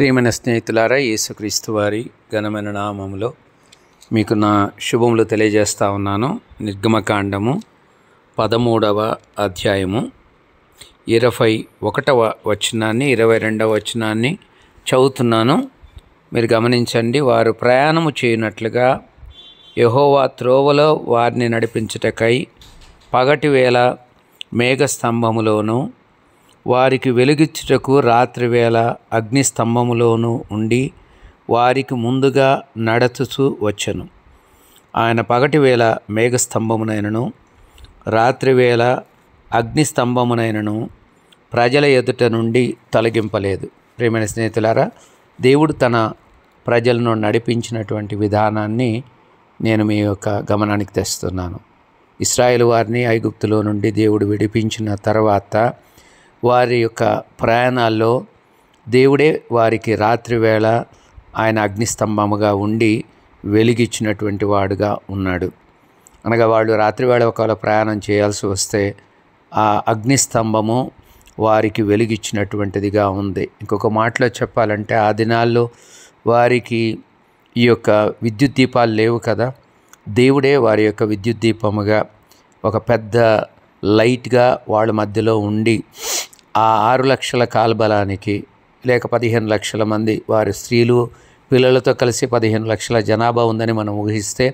ప్రియమైన స్నేహితులారా, యేసుక్రీస్తు వారి ఘనమైన నామములో మీకు నా శుభములు తెలియజేస్తా ఉన్నాను. నిర్గమకాండము 13వ అధ్యాయము 21వ వచనాన్ని 22వ వచనాన్ని చదువుతున్నాను. మీరు గమనించండి. వారు ప్రయాణము చేయనట్లుగా యెహోవా త్రోవలో వారిని నడిపించుటకై పగటివేళ మేఘస్తంభములోను వారికి వెలుగిచ్చుటకు రాత్రివేళ అగ్నిస్తంభములోనూ ఉండి వారికి ముందుగా నడుచుచూ వచ్చెను. ఆయన పగటివేళ మేఘస్తంభమునైనను రాత్రివేళ అగ్నిస్తంభమునైనను ప్రజల ఎదుట నుండి తొలగింపలేదు. ప్రియమైన స్నేహితులారా, దేవుడు తన ప్రజలను నడిపించినటువంటి విధానాన్ని నేను మీ యొక్క గమనానికి తెస్తున్నాను. ఇశ్రాయేలు వారిని ఐగుప్తులో నుండి దేవుడు విడిపించిన తర్వాత వారి యొక్క ప్రయాణాల్లో దేవుడే వారికి రాత్రివేళ ఆయన అగ్నిస్తంభముగా ఉండి వెలిగిచ్చినటువంటి వాడుగా ఉన్నాడు. అనగా వాళ్ళు రాత్రివేళ ఒకవేళ ప్రయాణం చేయాల్సి వస్తే ఆ అగ్నిస్తంభము వారికి వెలిగిచ్చినటువంటిదిగా ఉంది. ఇంకొక మాటలో చెప్పాలంటే, ఆ దినాల్లో వారికి ఈ యొక్క విద్యుత్ దీపాలు లేవు కదా. దేవుడే వారి యొక్క విద్యుత్ దీపముగా ఒక పెద్ద లైట్గా వాళ్ళ మధ్యలో ఉండి ఆ 6 లక్షల కాల్బలానికి లేక 15 లక్షల మంది వారి స్త్రీలు పిల్లలతో కలిసి 15 లక్షల జనాభా ఉందని మనం ఊహిస్తే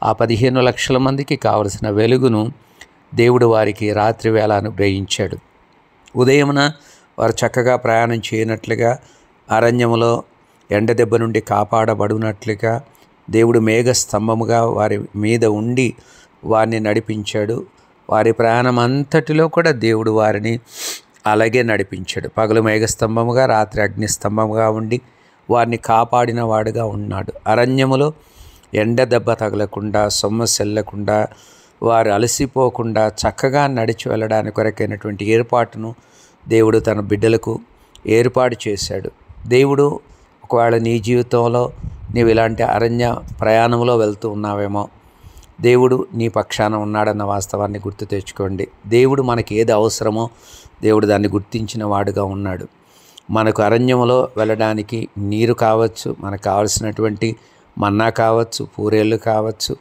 ఆ 15 లక్షల మందికి కావలసిన వెలుగును దేవుడు వారికి రాత్రివేళ అనుగ్రహించాడు. ఉదయమున వారు చక్కగా ప్రయాణం చేయనట్లుగా అరణ్యములో ఎండ దెబ్బ నుండి కాపాడబడినట్లుగా దేవుడు మేఘస్తంభముగా వారి మీద ఉండి వారిని నడిపించాడు. వారి ప్రయాణం అంతటిలో కూడా దేవుడు వారిని అలాగే నడిపించాడు. పగలు మేఘస్తంభముగా రాత్రి అగ్నిస్తంభముగా ఉండి వారిని కాపాడిన వాడుగా ఉన్నాడు. అరణ్యములో ఎండ దెబ్బ తగలకుండా, సొమ్మసెల్లకుండా, వారు అలసిపోకుండా చక్కగా నడిచి వెళ్ళడానికి కొరకైనటువంటి ఏర్పాటును దేవుడు తన బిడ్డలకు ఏర్పాటు చేశాడు. దేవుడు ఒకవేళ నీ జీవితంలో నీవు ఇలాంటి అరణ్య ప్రయాణంలో వెళ్తూ ఉన్నావేమో, దేవుడు నీ పక్షాన ఉన్నాడన్న వాస్తవాన్ని గుర్తు తెచ్చుకోండి. దేవుడు మనకి ఏది అవసరమో దేవుడు దాన్ని గుర్తించిన వాడుగా ఉన్నాడు. మనకు అరణ్యంలో వెళ్ళడానికి నీరు కావచ్చు, మనకు కావలసినటువంటి మన్నా కావచ్చు, పూరేళ్ళు కావచ్చు,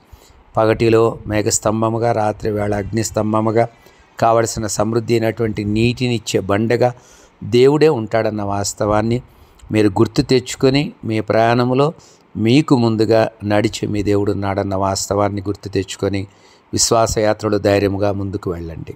పగటిలో మేఘస్తంభముగా రాత్రి వేళ అగ్నిస్తంభముగా కావలసిన సమృద్ధి అయినటువంటి నీటినిచ్చే బండగా దేవుడే ఉంటాడన్న వాస్తవాన్ని మీరు గుర్తు తెచ్చుకొని మీ ప్రయాణంలో మీకు ముందుగా నడిచి మీ దేవుడు ఉన్నాడన్న వాస్తవాన్ని గుర్తు తెచ్చుకొని విశ్వాసయాత్రలో ధైర్యముగా ముందుకు వెళ్ళండి.